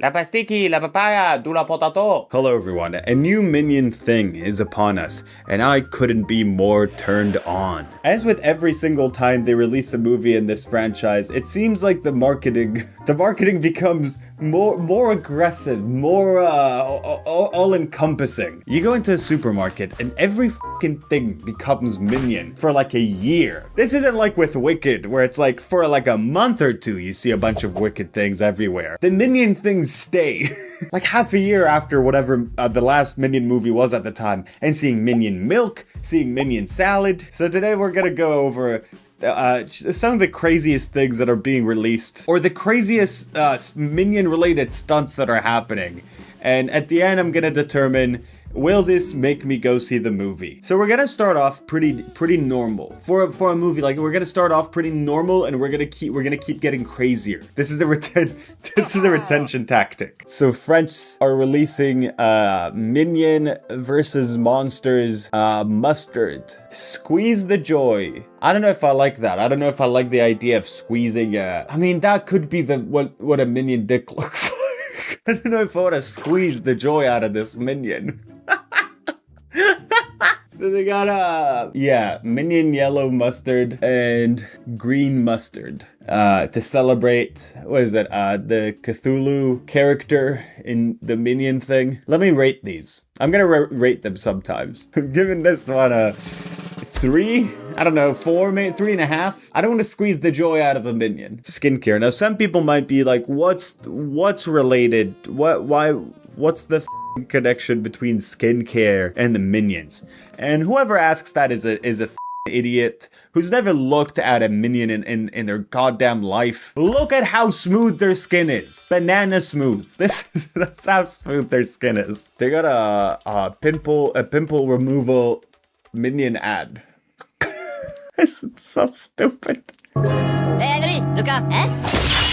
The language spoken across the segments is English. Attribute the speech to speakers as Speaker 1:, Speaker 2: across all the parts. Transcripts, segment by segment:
Speaker 1: La pastiki, la papaya, du la potato. Hello everyone, a new Minion thing is upon us, and I couldn't be more turned on. As with every single time they release a movie in this franchise, it seems like the marketing becomes more aggressive, more all-encompassing. You go into a supermarket and every fucking thing becomes Minion for like a year. This isn't like with Wicked, where it's like for like a month or two you see a bunch of Wicked things everywhere. The Minion things stay. Like half a year after whatever the last Minion movie was at the time, and seeing Minion milk, seeing Minion salad. So today we're gonna go over some of the craziest things that are being released, or the craziest Minion related stunts that are happening. And at the end, I'm gonna determine, will this make me go see the movie? So we're gonna start off pretty normal for a movie. Like we're gonna start off pretty normal, and we're gonna keep getting crazier. This is a retention tactic. So French are releasing Minion versus Monsters Mustard. Squeeze the joy. I don't know if I like that. I don't know if I like the idea of squeezing. I mean, that could be what a Minion dick looks like. I don't know if I want to squeeze the joy out of this Minion. So they got Minion yellow mustard and green mustard to celebrate, what is it, the Cthulhu character in the Minion thing. Let me rate these. I'm gonna rate them sometimes. I'm giving this one a 3, I don't know, 4, maybe 3.5. I don't want to squeeze the joy out of a Minion. Skincare. Now, some people might be like, what's related? What's the connection between skincare and the Minions? And whoever asks that is a idiot who's never looked at a Minion in their goddamn life. Look at how smooth their skin is. Banana smooth. That's how smooth their skin is. They got a pimple removal Minion ad. This is so stupid.
Speaker 2: Hey, Henry, Luca,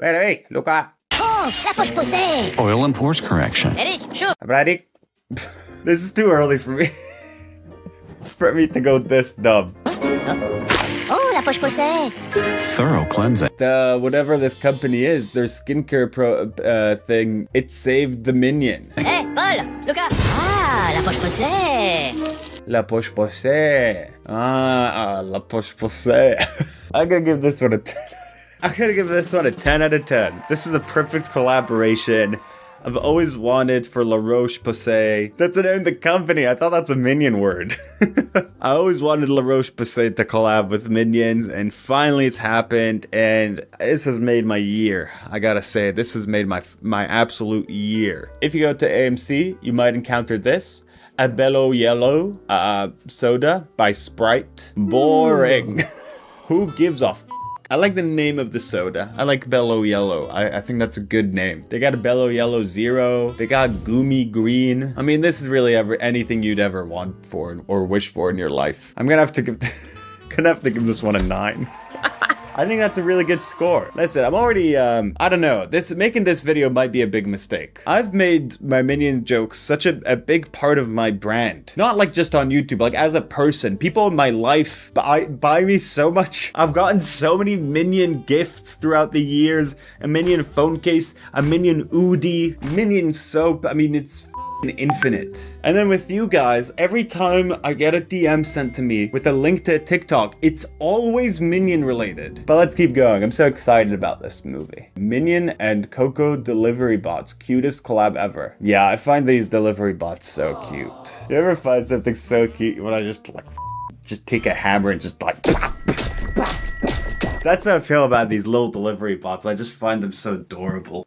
Speaker 1: Hey, Luca.
Speaker 2: Oh, la poche posée.
Speaker 3: Oil and pores correction.
Speaker 2: Eric, shoot.
Speaker 1: Ready? This is too early for me. For me to go this dumb.
Speaker 2: Oh, la poche posée.
Speaker 3: Thorough cleansing.
Speaker 1: Whatever this company is, their skincare thing, it saved the Minion.
Speaker 2: Hey, Paul, Luca. Ah, la poche posée.
Speaker 1: La poche posée. La poche posée. I'm gonna give this one a 10. I'm gonna give this one a 10 out of 10. This is a perfect collaboration I've always wanted for La Roche-Posay. That's the name of the company. I thought that's a Minion word. I always wanted La Roche-Posay to collab with Minions, and finally it's happened, and this has made my year. I gotta say, this has made my absolute year. If you go to AMC, you might encounter this. A Bello Yellow soda by Sprite. Boring. Who gives a f? I like the name of the soda. I like Bello Yellow. I think that's a good name. They got a Bello Yellow Zero. They got Goomy Green. I mean, this is really anything you'd ever want for or wish for in your life. I'm gonna have to give this one a 9. I think that's a really good score. Listen, I'm already, I don't know. Making this video might be a big mistake. I've made my Minion jokes such a big part of my brand. Not like just on YouTube, like as a person. People in my life buy me so much. I've gotten so many Minion gifts throughout the years. A Minion phone case, a Minion Oodie, Minion soap. I mean, it's infinite. And then with you guys, every time I get a DM sent to me with a link to a TikTok, it's always Minion related. But let's keep going. I'm so excited about this movie. Minion and Coco delivery bots, cutest collab ever. Yeah, I find these delivery bots so cute. You ever find something so cute when I just take a hammer and just like That's how I feel about these little delivery bots. I just find them so adorable.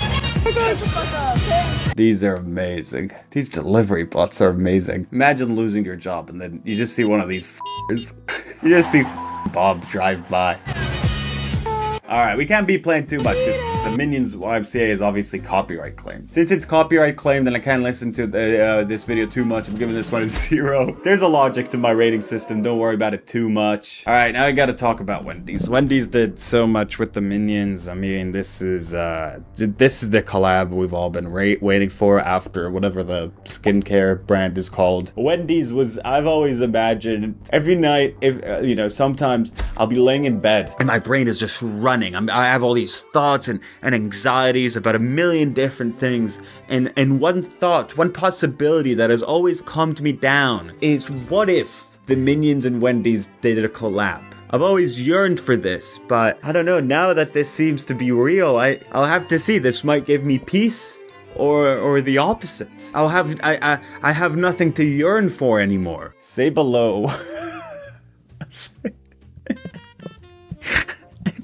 Speaker 1: These are amazing. These delivery bots are amazing. Imagine losing your job and then you just see one of these f***ers. You just see Bob drive by. Alright, we can't be playing too much because the Minions YMCA is obviously copyright claimed. Since it's copyright claimed, then I can't listen to this video too much. I'm giving this one a 0. There's a logic to my rating system. Don't worry about it too much. Alright, now I gotta talk about Wendy's. Wendy's did so much with the Minions. I mean, this is the collab we've all been waiting for after whatever the skincare brand is called. Wendy's was, I've always imagined every night, if sometimes I'll be laying in bed and my brain is just running running. I have all these thoughts and anxieties about a million different things. And one thought, one possibility that has always calmed me down is, what if the Minions and Wendy's did a collab? I've always yearned for this, but I don't know, now that this seems to be real, I'll have to see. This might give me peace or the opposite. I have nothing to yearn for anymore. Say below.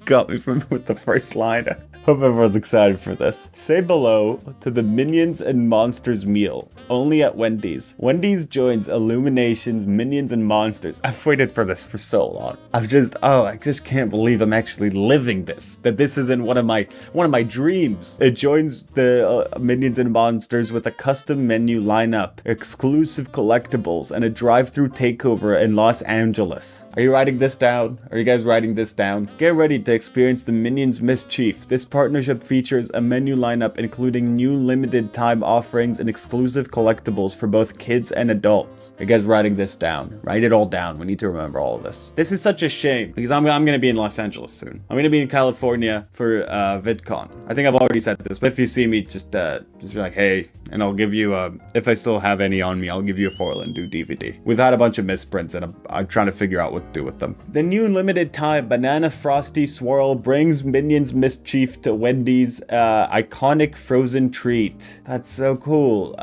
Speaker 1: Got me with the first line. Hope everyone's excited for this. Say below to the Minions and Monsters meal, only at Wendy's. Wendy's joins Illumination's Minions and Monsters. I've waited for this for so long. I just can't believe I'm actually living this. That this isn't one of my dreams. It joins the Minions and Monsters with a custom menu lineup, exclusive collectibles, and a drive-thru takeover in Los Angeles. Are you writing this down? Are you guys writing this down? Get ready to experience the Minions mischief. This partnership features a menu lineup including new limited time offerings and exclusive collectibles for both kids and adults. Are you guys writing this down? Write it all down. We need to remember all of this. This is such a shame because I'm going to be in Los Angeles soon. I'm going to be in California for VidCon. I think I've already said this, but if you see me, just be like, hey, and I'll give you if I still have any on me, I'll give you a foil and do DVD. We've had a bunch of misprints and I'm trying to figure out what to do with them. The new limited time Banana Frosty Swirl brings Minions mischief to Wendy's iconic frozen treat. That's so cool.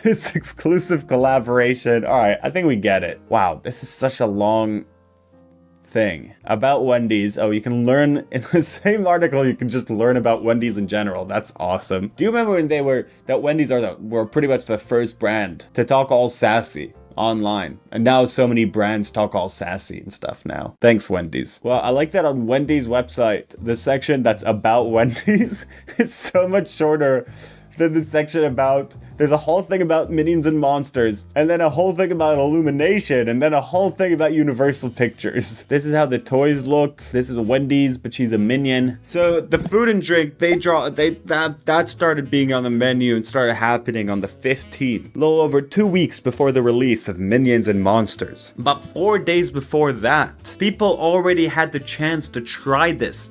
Speaker 1: This exclusive collaboration. All right, I think we get it. Wow, this is such a long thing about Wendy's. Oh, you can learn in the same article. You can just learn about Wendy's in general. That's awesome. Do you remember when Wendy's were pretty much the first brand to talk all sassy online, and now so many brands talk all sassy and stuff now. Thanks, Wendy's. Well, I like that on Wendy's website, the section that's about Wendy's is so much shorter than the section about... There's a whole thing about Minions and Monsters, and then a whole thing about Illumination, and then a whole thing about Universal Pictures. This is how the toys look. This is Wendy's, but she's a Minion. So the food and drink, that started being on the menu and started happening on the 15th, a little over 2 weeks before the release of Minions and Monsters. About 4 days before that, people already had the chance to try this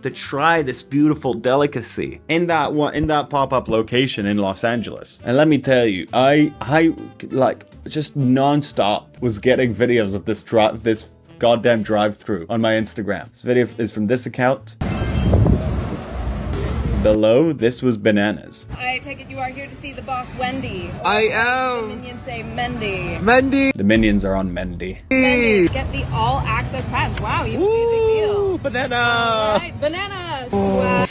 Speaker 1: beautiful delicacy in that pop-up location in Los Angeles. And let me tell you, I like just non-stop was getting videos of this goddamn drive-thru on my Instagram. This video is from this account. Below, this was bananas.
Speaker 4: I take it you are here to see the boss Wendy.
Speaker 5: I am.
Speaker 4: The Minions say Mendy.
Speaker 5: Mendy.
Speaker 1: The Minions are on Mendy.
Speaker 4: Mendy, get the all access pass. Wow, you must be a big deal.
Speaker 5: Banana.
Speaker 4: All right, bananas. Wow.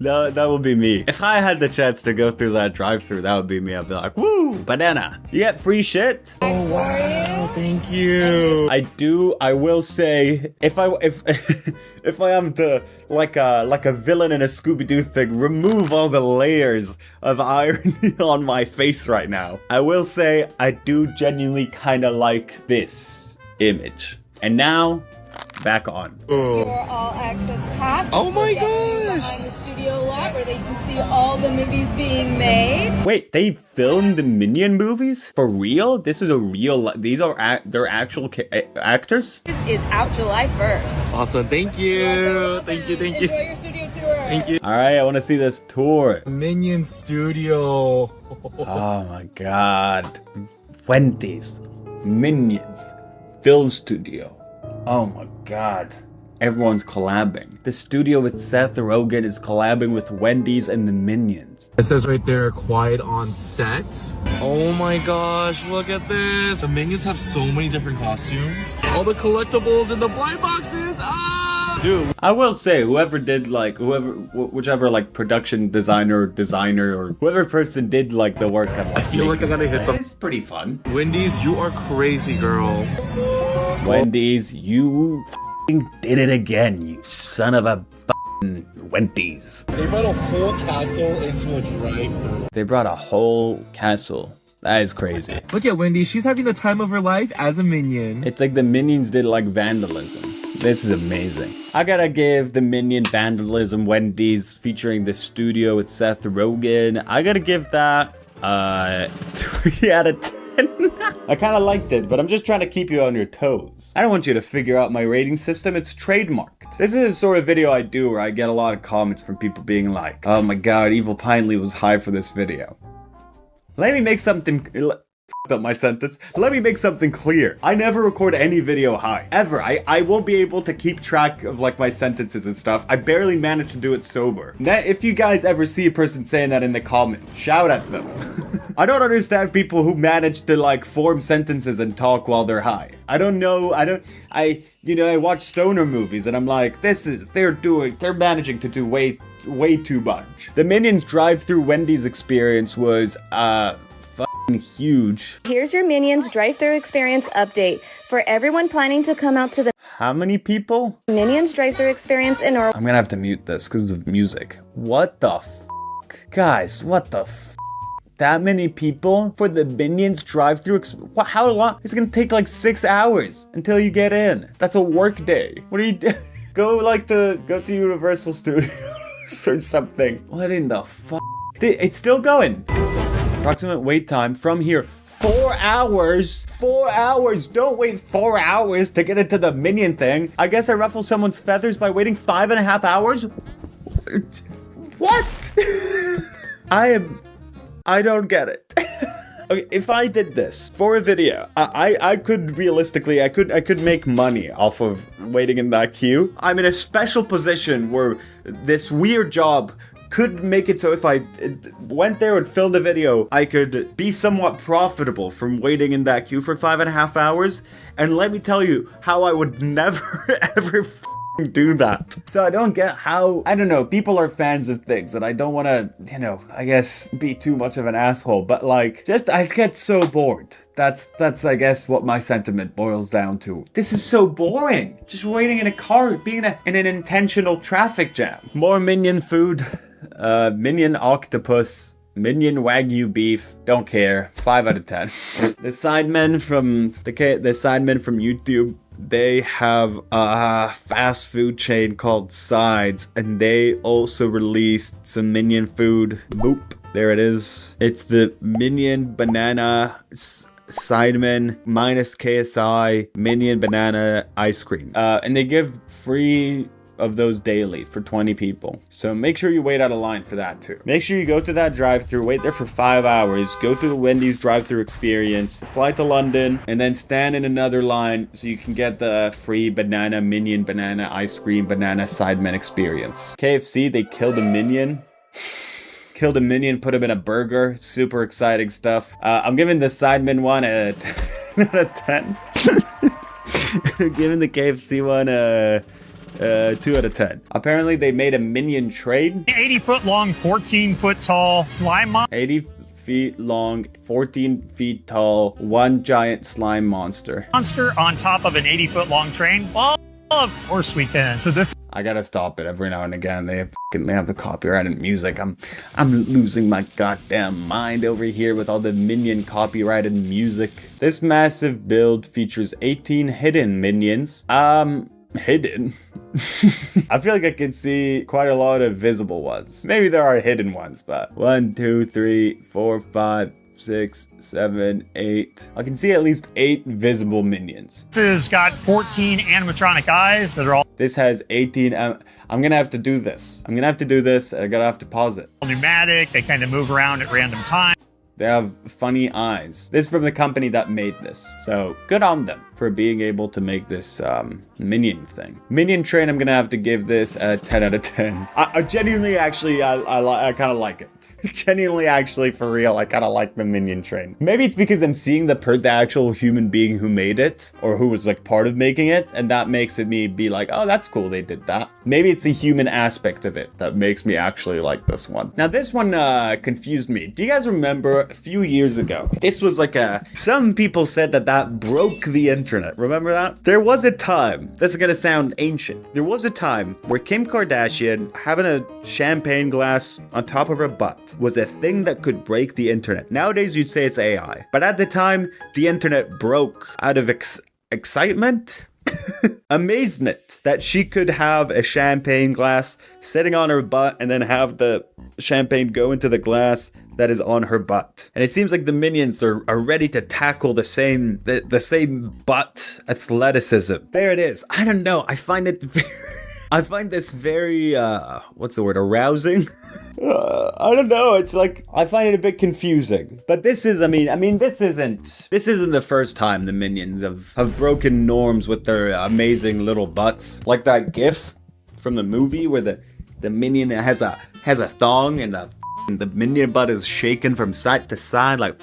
Speaker 1: No, that would be me. If I had the chance to go through that drive-thru, that would be me. I'd be like, woo, banana. You get free shit?
Speaker 5: Oh, wow. Thank you.
Speaker 1: I will say, if I am to, like a villain in a Scooby-Doo thing, remove all the layers of irony on my face right now, I will say I do genuinely kind of like this image. And now, back on.
Speaker 4: Your all access pass.
Speaker 5: Oh my
Speaker 4: Behind
Speaker 5: gosh.
Speaker 4: the studio lot where they can see all the movies being made.
Speaker 1: Wait, they filmed the Minion movies? For real? This is a real... These are they're actual actors?
Speaker 4: This is out July 1st.
Speaker 5: Awesome. Thank
Speaker 4: You're
Speaker 5: you.
Speaker 4: welcome.
Speaker 5: Thank you. Thank
Speaker 4: Enjoy
Speaker 5: you.
Speaker 4: your studio tour.
Speaker 5: Thank you.
Speaker 1: Alright, I want to see this tour.
Speaker 5: Minion Studio.
Speaker 1: Oh my god. Wendy's. Minions. Film studio. Oh my god. Everyone's collabing. The studio with Seth Rogen is collabing with Wendy's and the Minions.
Speaker 5: It says right there, quiet on set. Oh my gosh, look at this. The Minions have so many different costumes. All the collectibles in the blind boxes. Ah!
Speaker 1: Dude, I will say, whichever like production designer or whoever person did like the work.
Speaker 5: I feel like I gotta hit some.
Speaker 1: It's pretty fun.
Speaker 5: Wendy's, you are crazy, girl.
Speaker 1: Wendy's, you f***ing did it again, you son of a f***ing Wendy's.
Speaker 5: They brought a whole castle into a drive-thru.
Speaker 1: They brought a whole castle. That is crazy.
Speaker 5: Look at Wendy, she's having the time of her life as a Minion.
Speaker 1: It's like the Minions did like vandalism. This is amazing. I gotta give the Minion vandalism Wendy's featuring the studio with Seth Rogen. I gotta give that 3 out of 10. I kind of liked it, but I'm just trying to keep you on your toes. I don't want you to figure out my rating system. It's trademarked. This is the sort of video I do where I get a lot of comments from people being like, oh my god, Evil Pinely was high for this video. Let me make something... up my sentence. Let me make something clear. I never record any video high. Ever. I won't be able to keep track of like my sentences and stuff. I barely manage to do it sober. Now, if you guys ever see a person saying that in the comments, shout at them. I don't understand people who manage to like form sentences and talk while they're high. I don't know. I watch stoner movies and I'm like, they're managing to do way too much. The Minions drive-thru Wendy's experience was, huge.
Speaker 6: Here's your Minions drive-thru experience update for everyone planning to come out to the
Speaker 1: How many people?
Speaker 6: Minions drive-thru experience in Norway.
Speaker 1: I'm gonna have to mute this because of music. What the guys, what the that many people for the Minions drive-thru? How long? It's gonna take like 6 hours until you get in. That's a work day. What are you doing? Go to Universal Studios or something. What in the It's still going. Approximate wait time from here, 4 hours. 4 hours. Don't wait 4 hours to get into the Minion thing. I guess I ruffle someone's feathers by waiting 5.5 hours. What? I don't get it. Okay, if I did this for a video, I could realistically, I could make money off of waiting in that queue. I'm in a special position where this weird job could make it so if I went there and filmed a video, I could be somewhat profitable from waiting in that queue for 5.5 hours. And let me tell you how I would never ever do that. So I don't get how, I don't know, people are fans of things and I don't want to, I guess be too much of an asshole, but like, I get so bored. That's I guess what my sentiment boils down to. This is so boring. Just waiting in a car, being in an intentional traffic jam. More Minion food. Minion octopus, Minion wagyu beef, don't care, 5 out of 10. The sidemen from YouTube, they have a fast food chain called Sides, and they also released some Minion food. Boop, there it is. It's the Minion banana Sidemen minus KSI Minion banana ice cream, and they give free of those daily for 20 people. So make sure you wait out of line for that too. Make sure you go to that drive-thru, wait there for 5 hours, go through the Wendy's drive-thru experience, fly to London, and then stand in another line so you can get the free banana Minion banana ice cream banana Sidemen experience. KFC, they killed a Minion. Killed a Minion, put him in a burger. Super exciting stuff. I'm giving the Sidemen one a 10 out of 10. I'm giving the KFC one a 2 out of 10. Apparently they made a Minion trade.
Speaker 7: 80 foot long, 14 foot tall slime monster.
Speaker 1: 80 feet long, 14 feet tall, one giant slime monster.
Speaker 7: Monster on top of an 80 foot long train. Well, of course we can. So this.
Speaker 1: I gotta stop it every now and again. They have the copyrighted music. I'm losing my goddamn mind over here with all the Minion copyrighted music. This massive build features 18 hidden Minions. Hidden? I feel like I can see quite a lot of visible ones. Maybe there are hidden ones, but 1, 2, 3, 4, 5, 6, 7, 8. I can see at least 8 visible Minions.
Speaker 7: This has got 14 animatronic eyes that are all
Speaker 1: This has 18. I'm gonna have to do this. I gotta have to pause it.
Speaker 7: pneumatic. They kind of move around at random times.
Speaker 1: They have funny eyes. This is from the company that made this. So good on them for being able to make this Minion thing. Minion train, I'm gonna have to give this a 10 out of 10. I genuinely actually, I kind of like it. Genuinely, actually, for real, I kind of like the Minion train. Maybe it's because I'm seeing the actual human being who made it, or who was like part of making it, and that makes me be like, oh, that's cool, they did that. Maybe it's the human aspect of it that makes me actually like this one. Now, this one confused me. Do you guys remember a few years ago? This was like some people said that broke the internet. Remember that? There was a time, this is gonna sound ancient, there was a time where Kim Kardashian having a champagne glass on top of her butt was a thing that could break the internet. Nowadays, you'd say it's AI. But at the time, the internet broke out of excitement? Amazement that she could have a champagne glass sitting on her butt and then have the champagne go into the glass, that is on her butt. And it seems like the minions are ready to tackle the same butt athleticism. There it is. I don't know. I find it I find this very, what's the word, arousing? I don't know. It's like, I find it a bit confusing. But this is, this isn't the first time the minions have broken norms with their amazing little butts. Like that gif from the movie where the minion has a thong and the minion butt is shaken from side to side, like,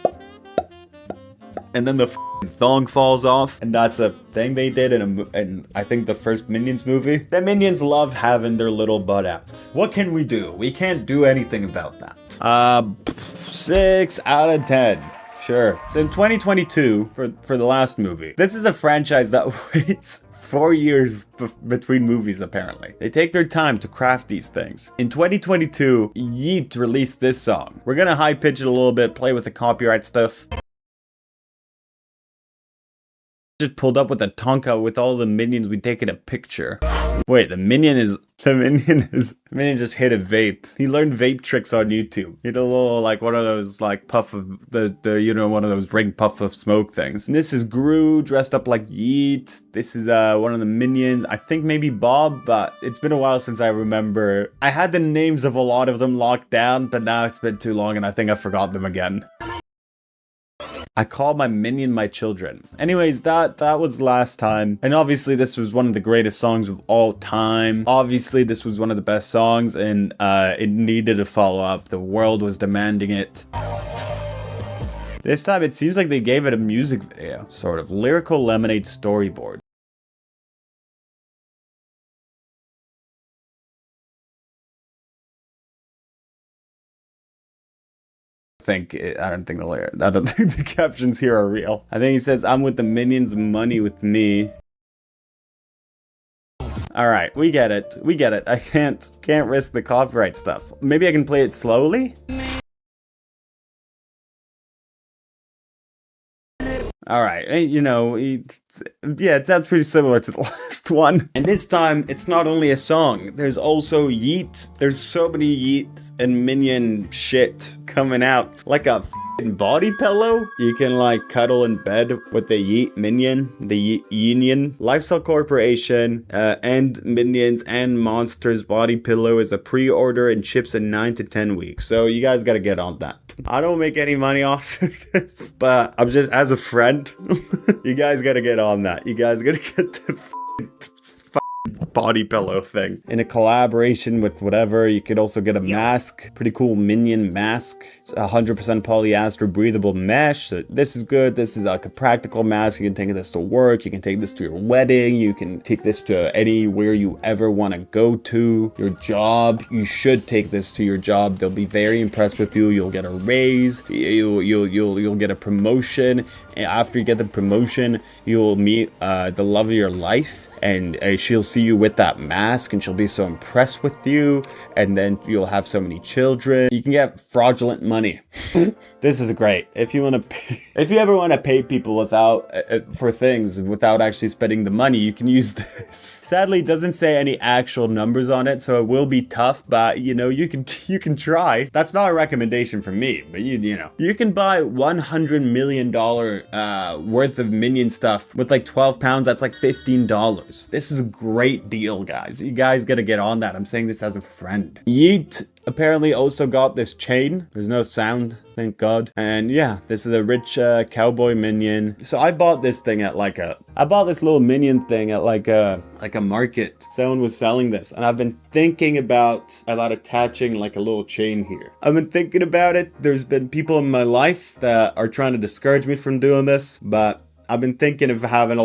Speaker 1: and then the thong falls off, and that's a thing they did in I think the first Minions movie. The minions love having their little butt out. What can we do? We can't do anything about that. 6 out of 10. Sure. So in 2022, for the last movie, this is a franchise that waits 4 years between movies, apparently. They take their time to craft these things. In 2022, Yeet released this song. We're gonna high pitch it a little bit, play with the copyright stuff. Just pulled up with a Tonka with all the minions. We taking a picture. Wait, the minion just hit a vape. He learned vape tricks on YouTube. He did a little, like, one of those, like, puff of one of those ring puff of smoke things. And this is Gru dressed up like Yeet. This is one of the minions. I think maybe Bob, but it's been a while since I remember. I had the names of a lot of them locked down, but now it's been too long and I think I forgot them again. I call my minion my children. Anyways, that was last time. And obviously this was one of the greatest songs of all time. Obviously this was one of the best songs, and it needed a follow-up. The world was demanding it. This time it seems like they gave it a music video, sort of. Lyrical Lemonade storyboard. I don't think the captions here are real. I think he says, "I'm with the minions, money with me." All right, we get it. I can't risk the copyright stuff. Maybe I can play it slowly? All right, yeah, it sounds pretty similar to the last one. And this time, it's not only a song. There's also Yeet. There's so many Yeet and Minion shit coming out. Like a f***ing body pillow. You can, like, cuddle in bed with the Yeet Minion, the Yeet Union. Lifestyle Corporation, and Minions and Monsters body pillow is a pre-order and ships in 9 to 10 weeks. So you guys gotta get on that. I don't make any money off of this, but I'm just, as a friend, you guys gotta get on that. You guys gotta get the body pillow thing. In a collaboration with whatever, you could also get a mask. Pretty cool Minion mask. It's 100% polyester breathable mesh. So this is good. This is like a practical mask. You can take this to work. You can take this to your wedding. You can take this to anywhere you ever want to go to. Your job. You should take this to your job. They'll be very impressed with you. You'll get a raise. You'll get a promotion. And after you get the promotion, you'll meet the love of your life, and she'll see you with that mask, and she'll be so impressed with you, and then you'll have so many children. You can get fraudulent money. This is great. If you ever want to pay people without for things without actually spending the money, you can use this. Sadly, it doesn't say any actual numbers on it, so it will be tough, but you can try. That's not a recommendation from me, but you can buy $100 million worth of Minion stuff with like 12 pounds. That's like $15. This is a great deal, guys. You guys gotta get on that. I'm saying this as a friend. Yeet apparently also got this chain. There's no sound, thank God. And yeah, this is a rich cowboy minion. So I bought this thing at I bought this little minion thing at like a market. Someone was selling this, and I've been thinking about attaching like a little chain here. I've been thinking about it. There's been people in my life that are trying to discourage me from doing this, but I've been thinking of having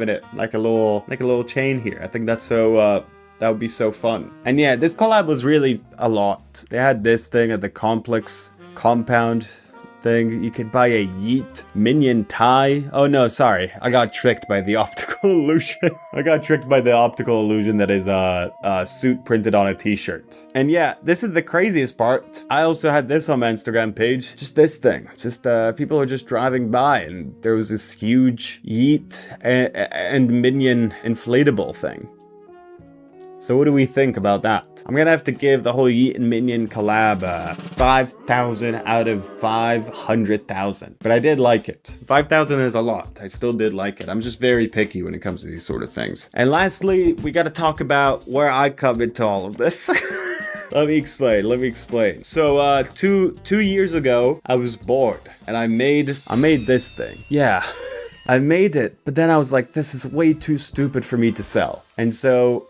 Speaker 1: it like a little chain here. I think that's so that would be so fun. And yeah, this collab was really a lot. They had this thing at the complex compound thing. You could buy a Yeet Minion tie. Oh no, sorry. I got tricked by the optical illusion. I got tricked by the optical illusion that is a suit printed on a t-shirt. And yeah, this is the craziest part. I also had this on my Instagram page. Just this thing. Just people are just driving by, and there was this huge Yeet and Minion inflatable thing. So what do we think about that? I'm gonna have to give the whole Yeet and Minion collab 5,000 out of 500,000. But I did like it. 5,000 is a lot. I still did like it. I'm just very picky when it comes to these sort of things. And lastly, we gotta talk about where I come into all of this. Let me explain. So, two years ago, I was bored and I made this thing. Yeah, I made it, but then I was like, this is way too stupid for me to sell. And so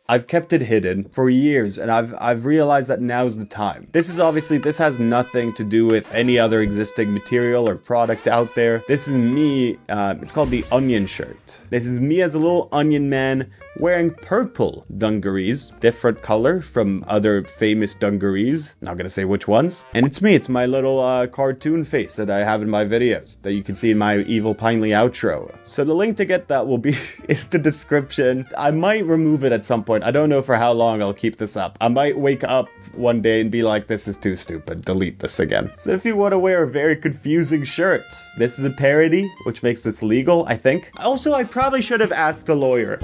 Speaker 1: I've kept it hidden for years, and I've realized that now's the time. This has nothing to do with any other existing material or product out there. This is me, it's called the Onion shirt. This is me as a little onion man wearing purple dungarees, different color from other famous dungarees. Not gonna say which ones. And it's me, it's my little cartoon face that I have in my videos that you can see in my Evil Pinely outro. So the link to get that will be in the description. I might remove it at some point. I don't know for how long I'll keep this up. I might wake up one day and be like, this is too stupid, delete this again. So if you want to wear a very confusing shirt, this is a parody, which makes this legal, I think. Also, I probably should have asked a lawyer.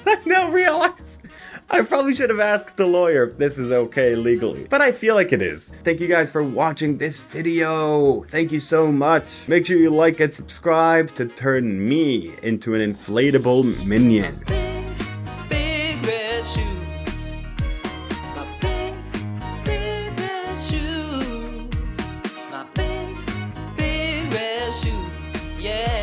Speaker 1: I now realize I probably should have asked a lawyer if this is okay legally, but I feel like it is. Thank you guys for watching this video. Thank you so much. Make sure you like and subscribe to turn me into an inflatable minion.